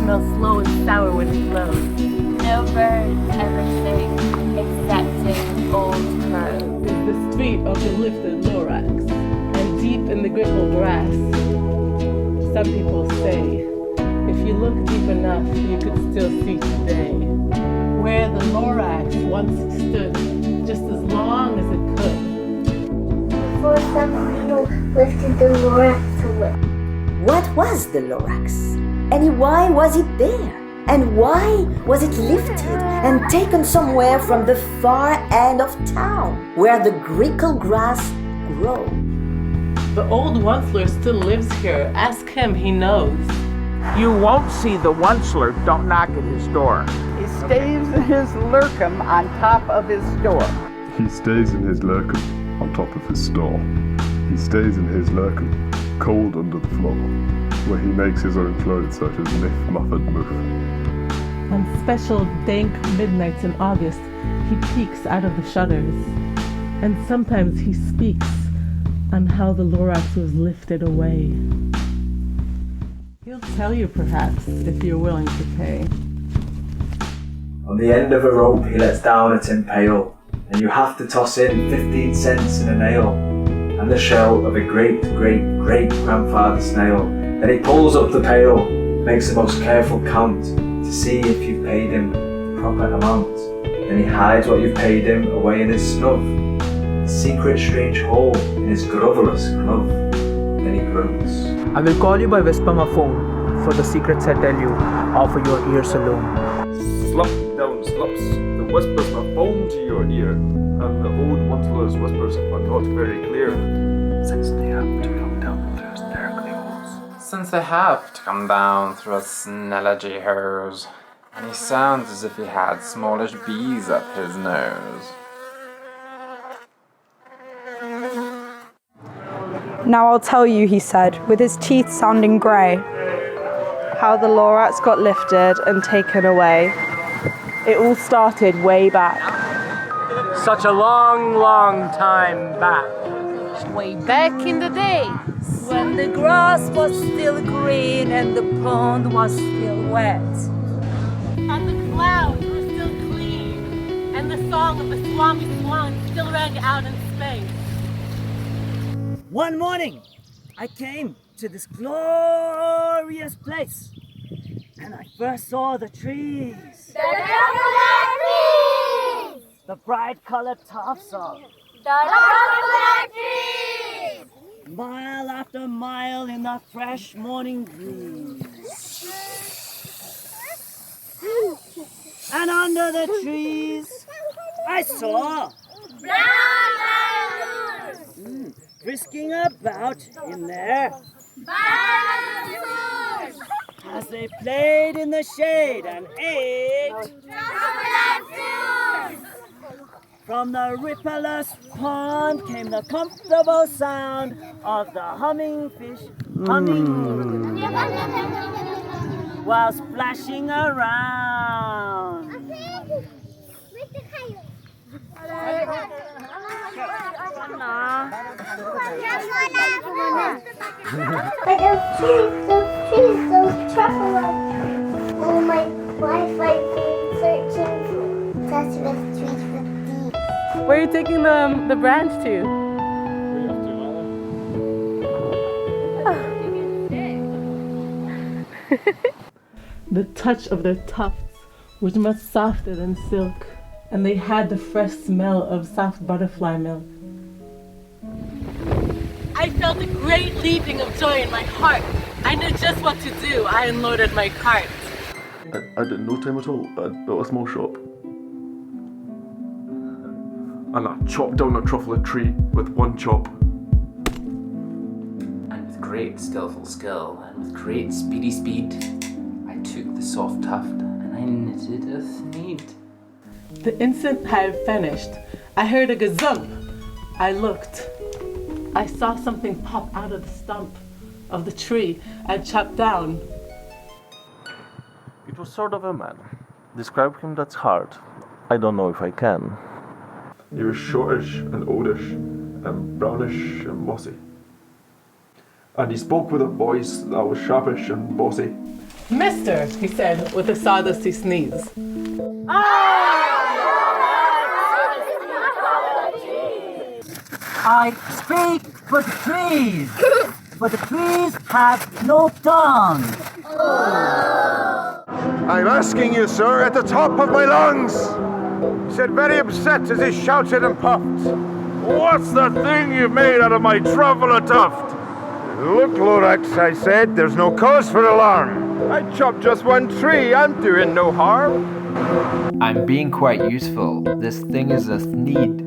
smells slow and sour when it blows. No birds ever sing, excepting old crows. Is the street of the lifted Lorax, and deep in the grickle grass. Some people say, if you look deep enough, you could still see today, where the Lorax once stood, just as long as it could. Before some people lifted the Lorax away. What was the Lorax? And why was it there? And why was it lifted and taken somewhere from the far end of town, where the grickle grass grows? The old Onceler still lives here. Ask him, he knows. You won't see the Onceler, don't knock at his door. He stays in his lurkum on top of his store. He stays in his lurkum on top of his store. He stays in his lurkum, cold under the floor, where he makes his own clothes such as Miff Mufford Moof. On special dank midnights in August, he peeks out of the shutters, and sometimes he speaks on how the Lorax was lifted away. He'll tell you perhaps, if you're willing to pay. On the end of a rope he lets down a tin pail, and you have to toss in 15 cents in a nail, and the shell of a great-great-great-grandfather snail. Then he pulls up the pail, makes the most careful count, to see if you've paid him the proper amount. Then he hides what you've paid him away in his snub, a secret strange hole in his grovelous glove. Then he groans. I will call you by whisper my phone, for the secrets I tell you are for your ears alone. Slop down slops, the whispers are foam to your ear, and the old Onceler's whispers are not very clear. Since they have to come down through snarkly holes. Since they have to come down through a snellogy hose, and he sounds as if he had smallish bees up his nose. Now I'll tell you, he said, with his teeth sounding grey, how the Lorax got lifted and taken away. It all started way back. Such a long, long time back. Way back in the days, when the grass was still green and the pond was still wet. And the clouds were still clean, and the song of the Swami Swan still rang out in space. One morning, I came to this glorious place, and I first saw the trees. The coconut trees! The bright-colored tops of the coconut trees! Mile after mile in the fresh morning breeze. And under the trees, I saw brown balloons frisking about in there balloons as they played in the shade and ate coconut fruits. From the rippleless pond came the comfortable sound of the humming fish humming while splashing around. But those truffles. Oh, my Wi-Fi searching Sesame Street with these. Where are you taking the branch to? The touch of their tufts was much softer than silk, and they had the fresh smell of soft butterfly milk. I felt a great leaping of joy in my heart. I knew just what to do. I unloaded my cart. I did no time at all. I built a small shop. And I chopped down a truffle tree with one chop. And with great skillful skill, and with great speedy speed, I took the soft tuft, and I knitted a thneed. The instant I had finished, I heard a gazump. I looked. I saw something pop out of the stump of the tree I'd chopped down. It was sort of a man. Describe him, that's hard. I don't know if I can. He was shortish and oldish, and brownish and mossy. And he spoke with a voice that was sharpish and bossy. Mister, he said with a sawdusty sneeze. I speak for the trees, but the trees have no tongue. I'm asking you, sir, at the top of my lungs. He said, very upset as he shouted and puffed. What's that thing you've made out of my truffle tuft? Look, Lorax, I said, there's no cause for alarm. I chopped just one tree, I'm doing no harm. I'm being quite useful. This thing is a thneed.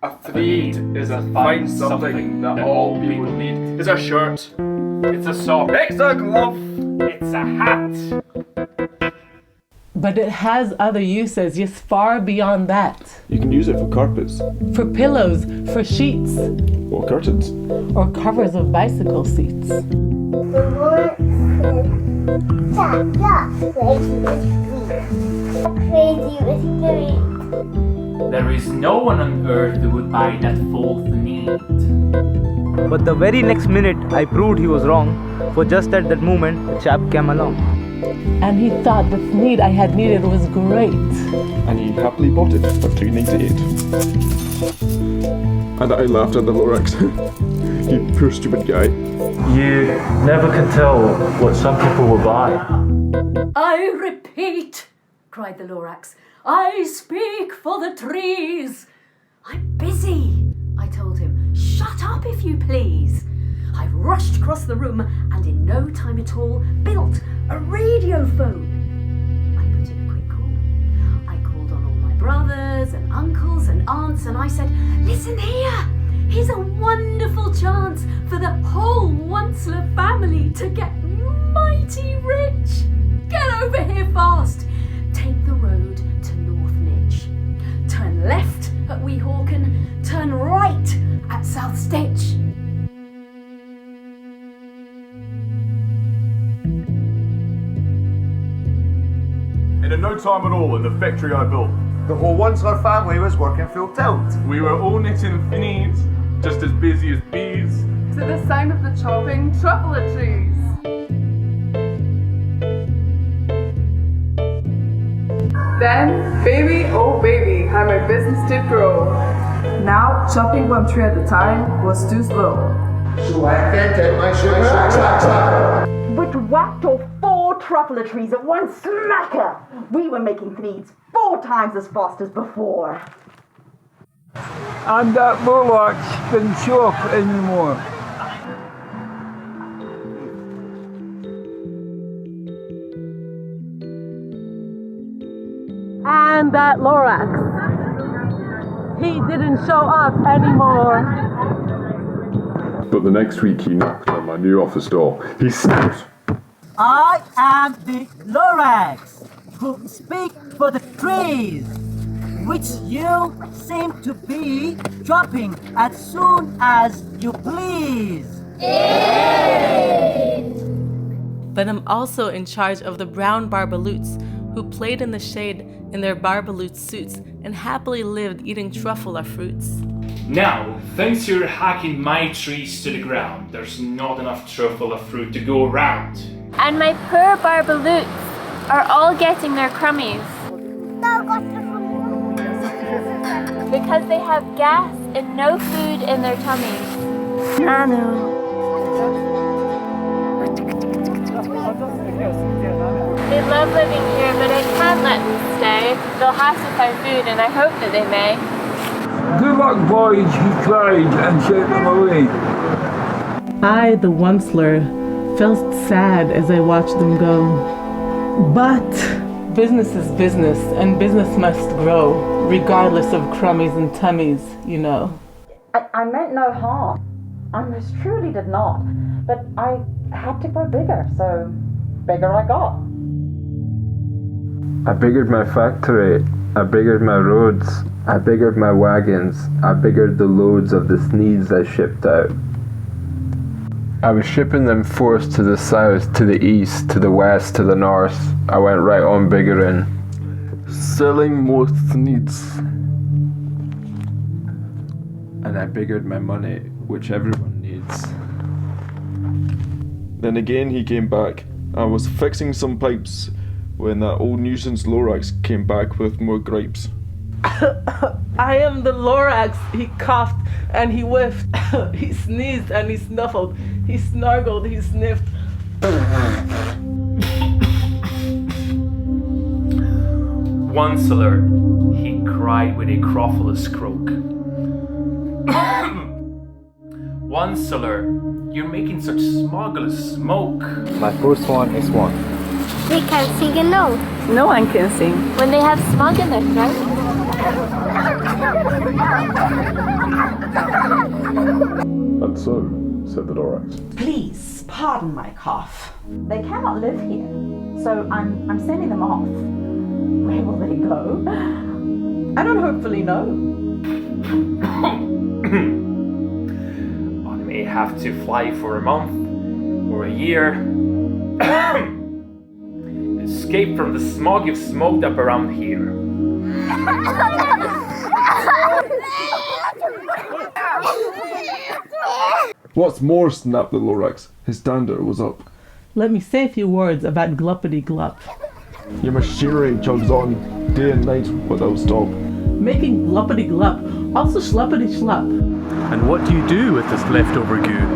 A thneed is a fine something that all people need. It's a shirt. It's a sock. It's a glove. It's a hat. But it has other uses, yes, far beyond that. You can use it for carpets. For pillows, for sheets. Or curtains. Or covers of bicycle seats. The Lorax said, "Stop, crazy with greed." There is no one on earth who would buy that false need. But the very next minute, I proved he was wrong, for just at that moment, a chap came along. And he thought the need I had needed was great. And he happily bought it for $3.98. And I laughed at the Lorax. You poor stupid guy. You never can tell what some people will buy. I repeat, cried the Lorax, I speak for the trees. I'm busy, I told him. Shut up if you please. I rushed across the room and in no time at all built a radio phone. I put in a quick call. I called on all my brothers and uncles and aunts and I said, listen here, here's a wonderful chance for the whole Onceler family to get mighty rich. Get over here fast. Take the road to North Nitch. Turn left at Weehawken, turn right at South Stitch. In no time at all in the factory I built, the whole Onceler family was working full tilt. We were all knitting thneeds, just as busy as bees. To the sound of the chopping truffle trees. Then, baby, oh baby, how my business did grow. Now, chopping one tree at a time was too slow. So I can't take my sugar. Which whacked off 4 truffle trees at one smacker. We were making thneeds 4 times as fast as before. And that Lorax didn't show up anymore. And that Lorax, he didn't show up anymore. But the next week he knocked on my new office door. He snapped. I am the Lorax, who speak for the trees, which you seem to be dropping as soon as you please. But I'm also in charge of the brown Barbaloots, who played in the shade in their Barbaloot suits and happily lived eating truffle fruits. Now, thanks to your hacking my trees to the ground, there's not enough truffle fruit to go around. And my poor Barbaloots are all getting their crummies. Because they have gas and no food in their tummies. Nano. They love living here, but I can't let them stay. They'll have to find food, and I hope that they may. Good luck, boys, he cried and sent them away. I, the Onceler, felt sad as I watched them go. But business is business, and business must grow, regardless of crummies and tummies, you know. I meant no harm. I most truly did not. But I had to grow bigger, so bigger I got. I biggered my factory, I biggered my roads, I biggered my wagons, I biggered the loads of the thneeds I shipped out. I was shipping them forth to the south, to the east, to the west, to the north. I went right on biggering. Selling more thneeds. And I biggered my money, which everyone needs. Then again he came back, I was fixing some pipes when that old nuisance Lorax came back with more gripes. I am the Lorax. He coughed and he whiffed. He sneezed and he snuffled. He snargled, he sniffed. Onceler, he cried with a crofulous croak. Onceler, you're making such smuggless smoke. My first one is one. They can't sing a note. No one can sing. When they have smog in their throat. And so, said the Lorax, Please, pardon my cough. They cannot live here, so I'm sending them off. Where will they go? I don't hopefully know. They may have to fly for a month or a year. Escape from the smog you've smoked up around here. What's more, snapped the Lorax. His dander was up. Let me say a few words about Gluppity Glup. Your machinery chugs on day and night without stop. Making Gluppity Glup, also Schluppity Schlupp. And what do you do with this leftover goo?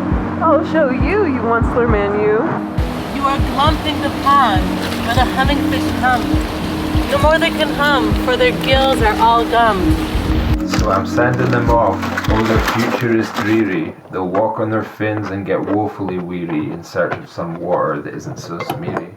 I'll show you, you Onceler man, you. You are glumping the pond where the hummingfish hum. No more they can hum, for their gills are all gummed. So I'm sending them off. Oh, their future is dreary. They'll walk on their fins and get woefully weary in search of some water that isn't so smeary.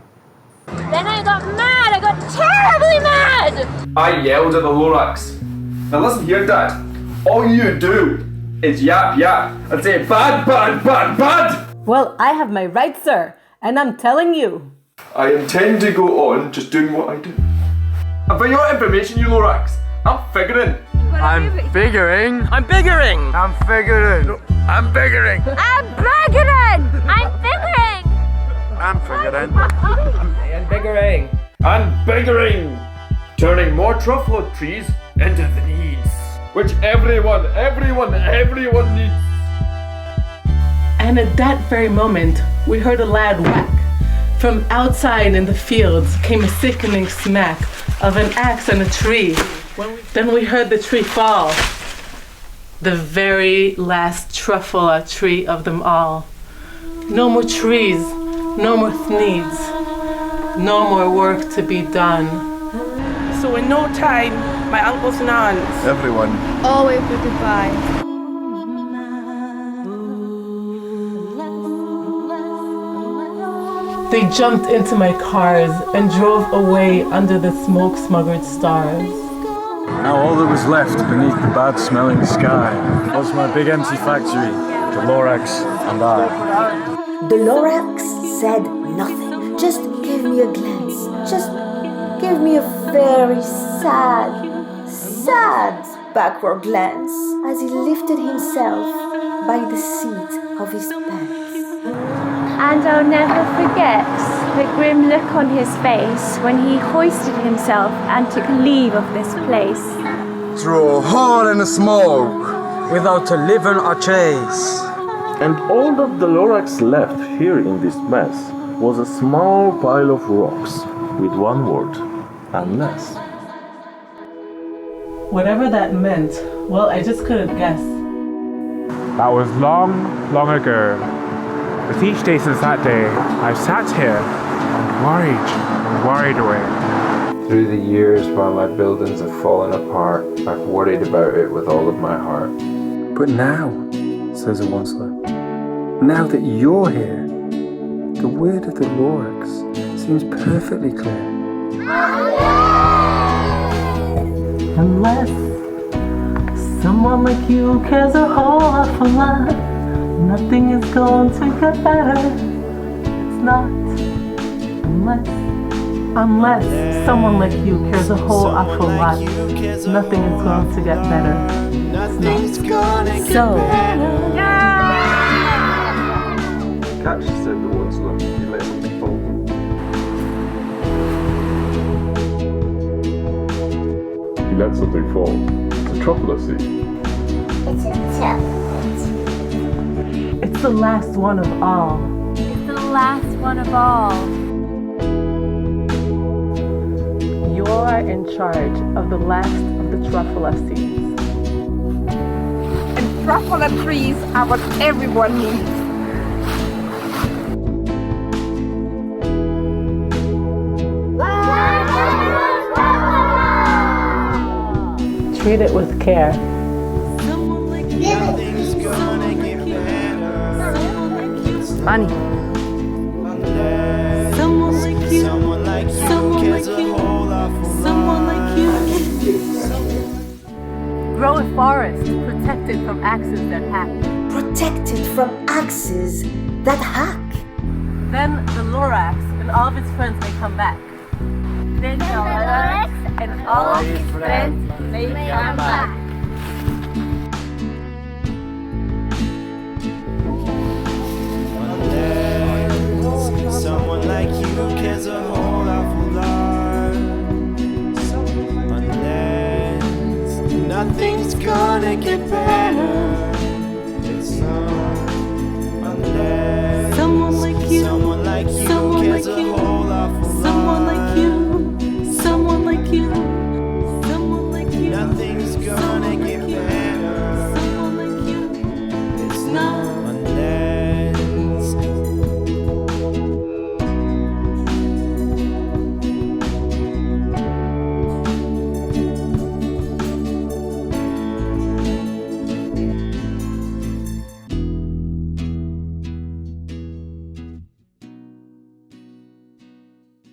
Then I got mad. I got terribly mad. I yelled at the Lorax. Now listen here, Dad. All you do is yap yap and say bad, bad, bad, bad. Well, I have my rights, sir, and I'm telling you. I intend to go on just doing what I do. And for your information, you Lorax, I'm figuring. I'm figuring. I'm figuring. I'm figuring. No, I'm figuring. I'm figuring. I'm figuring. I'm figuring. And figuring. And figuring. Turning more truffle trees into the needs. Which everyone needs. And at that very moment, we heard a loud whack. From outside in the fields came a sickening smack of an axe on a tree. Then we heard the tree fall. The very last truffle tree of them all. No more trees, no more needs, no more work to be done. So in no time, my uncles and aunts, everyone, all wave for goodbye. They jumped into my cars and drove away under the smoke-smuggered stars. Now all that was left beneath the bad-smelling sky was my big empty factory, the Lorax and I. The Lorax said nothing. Just gave me a glance. Just gave me a very sad backward glance as he lifted himself by the seat of his pants. And I'll never forget the grim look on his face when he hoisted himself and took leave of this place. Through a hole in the smoke, without a living or trace. And all that the Lorax left here in this mess was a small pile of rocks with one word, unless. Whatever that meant, well, I just couldn't guess. That was long, long ago. With each day since that day, I've sat here and worried away. Through the years, while my buildings have fallen apart, I've worried about it with all of my heart. But now, says a Onceler, now that you're here, the word of the Lorax seems perfectly clear. Unless someone like you cares a whole awful lot, nothing is going to get better. It's not. Unless someone like you cares a whole awful lot, nothing is going to get better. It's not. So. Catch, said the Onceler. He let something fall. He let something fall. It's a truffle, I see. It's a truffle. It's the last one of all. It's the last one of all. charge of the last of the truffula seeds. And truffula trees are what everyone needs. Treat it with care. Money. Someone like you, someone like you, someone like you. Grow a forest protected from axes that hack. Protected from axes that hack. Then the Lorax and all of its friends may come back. Then the Lorax and all of its friends may come back. Someone like you cares a whole awful lot. Unless nothing's gonna get better.